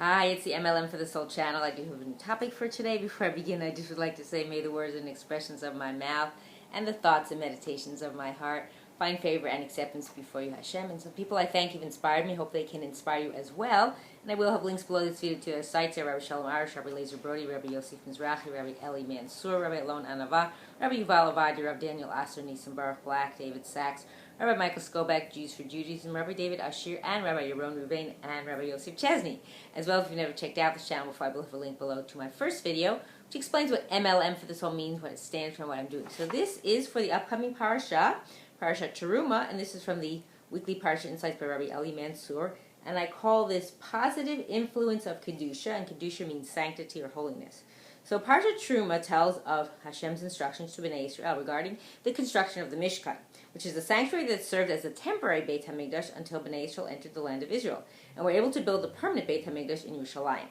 Hi, it's the M.L.M for the Soul channel. I do have a new topic for today. Before I begin, I just would like to say, may the words and expressions of my mouth and the thoughts and meditations of my heart find favor and acceptance before you, Hashem. And some people I thank you've inspired me. Hope they can inspire you as well. And I will have links below this video to their sites. Rabbi Shalom Arish, Rabbi Lazer Brody, Rabbi Yosef Mizrahi, Rabbi Eli Mansour, Rabbi Alon Anava, Rabbi Yuval Avadi, Rabbi Daniel Asser, Nisan Baruch Black, David Sachs, Rabbi Michael Skobek, Jews for Judaism, Rabbi David Ashir, and Rabbi Yaron Ruvain, and Rabbi Yosef Chesney. As well, if you've never checked out this channel before, I will have a link below to my first video, which explains what M.L.M for the Soul means, what it stands for, and what I'm doing. So this is for the upcoming parasha, Parasha Teruma, and this is from the weekly Parasha Insights by Rabbi Eli Mansour, and I call this Positive Influence of Kedusha, and Kedusha means sanctity or holiness. So Parasha Teruma tells of Hashem's instructions to Bnei Israel regarding the construction of the Mishkan, which is a sanctuary that served as a temporary Beit HaMikdash until Bnei Israel entered the land of Israel, and were able to build a permanent Beit HaMikdash in Yerushalayim.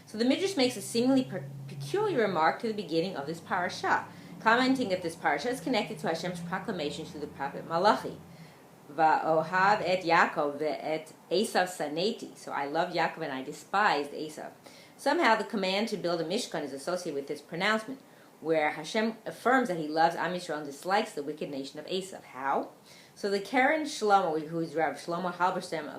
So the Midrash makes a seemingly peculiar remark to the beginning of this parasha, commenting that this parasha is connected to Hashem's proclamation to the prophet Malachi. Va'ohav et Yaakov ve'et Esav saneti. So I love Yaakov and I despised Esav. Somehow the command to build a Mishkan is associated with this pronouncement, where Hashem affirms that he loves Am Yisrael and dislikes the wicked nation of Esav. How? So the Karen Shlomo, who is Rav Shlomo Halberstam,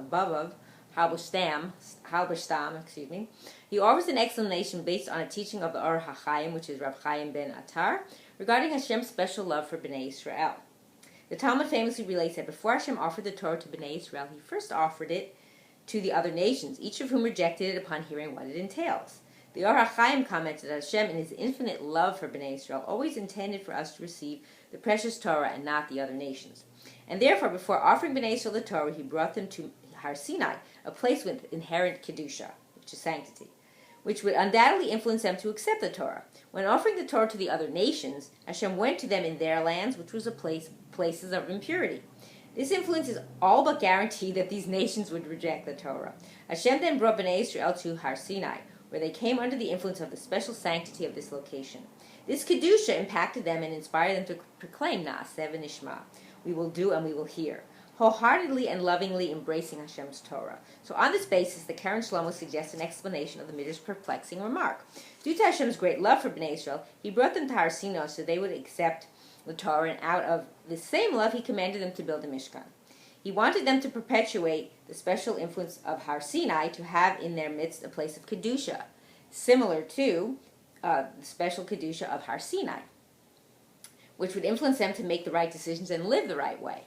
he offers an explanation based on a teaching of the Or HaChaim, which is Rav Chaim ben Attar, regarding Hashem's special love for Bnei Israel. The Talmud famously relates that before Hashem offered the Torah to Bnei Israel, he first offered it to the other nations, each of whom rejected it upon hearing what it entails. The Or HaChaim commented that Hashem, in his infinite love for Bnei Israel, always intended for us to receive the precious Torah and not the other nations. And therefore, before offering Bnei Israel the Torah, he brought them to Har Sinai, a place with inherent Kedusha, which is sanctity, which would undoubtedly influence them to accept the Torah. When offering the Torah to the other nations, Hashem went to them in their lands, which was places of impurity. This influence is all but guaranteed that these nations would reject the Torah. Hashem then brought Bnei Israel to Har Sinai, where they came under the influence of the special sanctity of this location. This Kedusha impacted them and inspired them to proclaim Na'aseh v'nishma. We will do and we will hear, wholeheartedly and lovingly embracing Hashem's Torah. So on this basis, the Karen Shlomo suggests an explanation of the Midrash's perplexing remark. Due to Hashem's great love for Bnei Israel, he brought them to Har Sinai so they would accept the Torah, and out of the same love, he commanded them to build a Mishkan. He wanted them to perpetuate the special influence of Har Sinai, to have in their midst a place of Kedusha, similar to the special Kedusha of Har Sinai, which would influence them to make the right decisions and live the right way.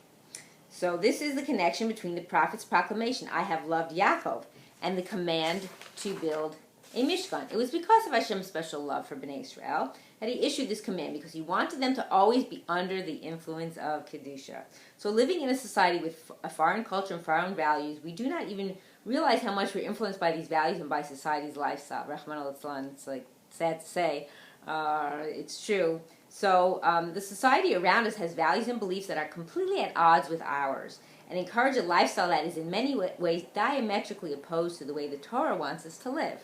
So this is the connection between the prophet's proclamation, I have loved Yaakov, and the command to build a Mishkan. It was because of Hashem's special love for Bnei Israel that he issued this command, because he wanted them to always be under the influence of Kedusha. So living in a society with a foreign culture and foreign values, we do not even realize how much we're influenced by these values and by society's lifestyle. Rahman al-Islam, it's like sad to say, it's true. So the society around us has values and beliefs that are completely at odds with ours, and encourage a lifestyle that is in many ways diametrically opposed to the way the Torah wants us to live.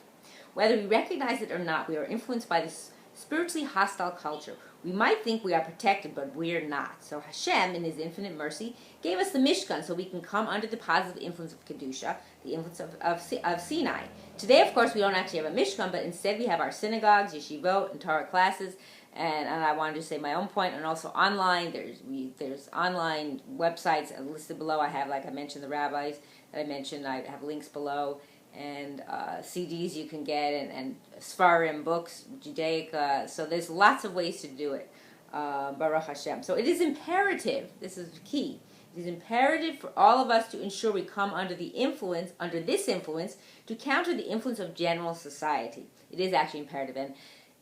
Whether we recognize it or not, we are influenced by this spiritually hostile culture. We might think we are protected, but we are not. So Hashem, in his infinite mercy, gave us the Mishkan so we can come under the positive influence of Kedusha, the influence of Sinai. Today, of course, we don't actually have a Mishkan, but instead we have our synagogues, yeshivot, and Torah classes. And I wanted to say my own point, and also online. There's online websites listed below. I have, like I mentioned, the rabbis that I mentioned. I have links below, and CDs you can get, and Sfarim, books, Judaic. So there's lots of ways to do it. Baruch Hashem. So it is imperative. This is key. It is imperative for all of us to ensure we come under this influence, to counter the influence of general society. It is actually imperative, and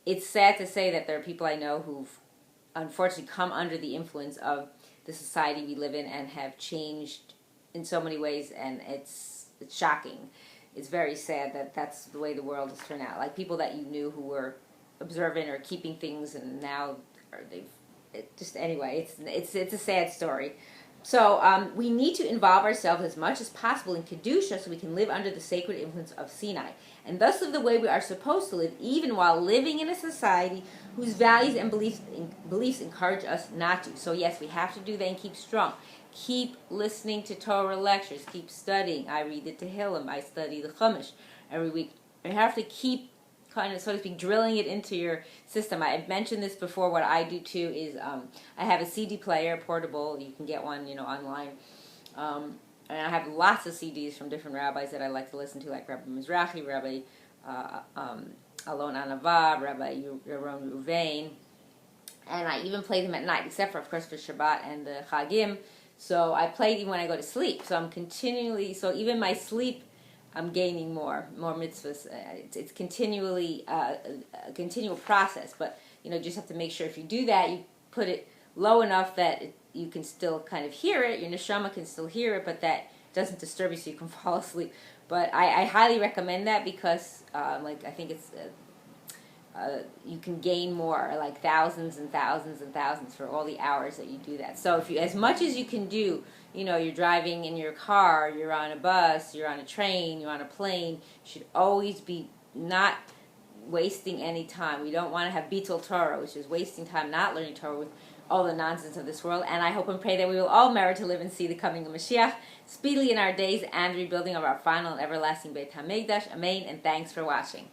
it's sad to say that there are people I know who've unfortunately come under the influence of the society we live in and have changed in so many ways, and it's shocking. It's very sad that that's the way the world has turned out. Like people that you knew who were observant or keeping things, and now it's a sad story. So we need to involve ourselves as much as possible in Kedusha so we can live under the sacred influence of Sinai, and thus live the way we are supposed to live, even while living in a society whose values and beliefs encourage us not to. So yes, we have to do that and keep strong. Keep listening to Torah lectures. Keep studying. I read the Tehillim. I study the Chumash every week. You have to keep kind of, so to speak, drilling it into your system. I've mentioned this before. What I do too is I have a CD player, portable. You can get one, online. And I have lots of CDs from different rabbis that I like to listen to, like Rabbi Mizrahi, Rabbi Alon Anava, Rabbi Yaron Ruvain. And I even play them at night, except for, of course, for Shabbat and the Chagim. So I play even when I go to sleep. So I'm continually, so even my sleep, I'm gaining more mitzvahs. It's continually a continual process. But, just have to make sure if you do that, you put it low enough that you can still kind of hear it. Your neshama can still hear it, but that doesn't disturb you so you can fall asleep. But I highly recommend that because, I think it's... you can gain more, like thousands and thousands and thousands for all the hours that you do that. So if you, as much as you can do, you're driving in your car, you're on a bus, you're on a train, you're on a plane, you should always be not wasting any time. We don't want to have bitul Torah, which is wasting time not learning Torah with all the nonsense of this world. And I hope and pray that we will all merit to live and see the coming of Mashiach speedily in our days and rebuilding of our final and everlasting Beit HaMikdash. Amen, and thanks for watching.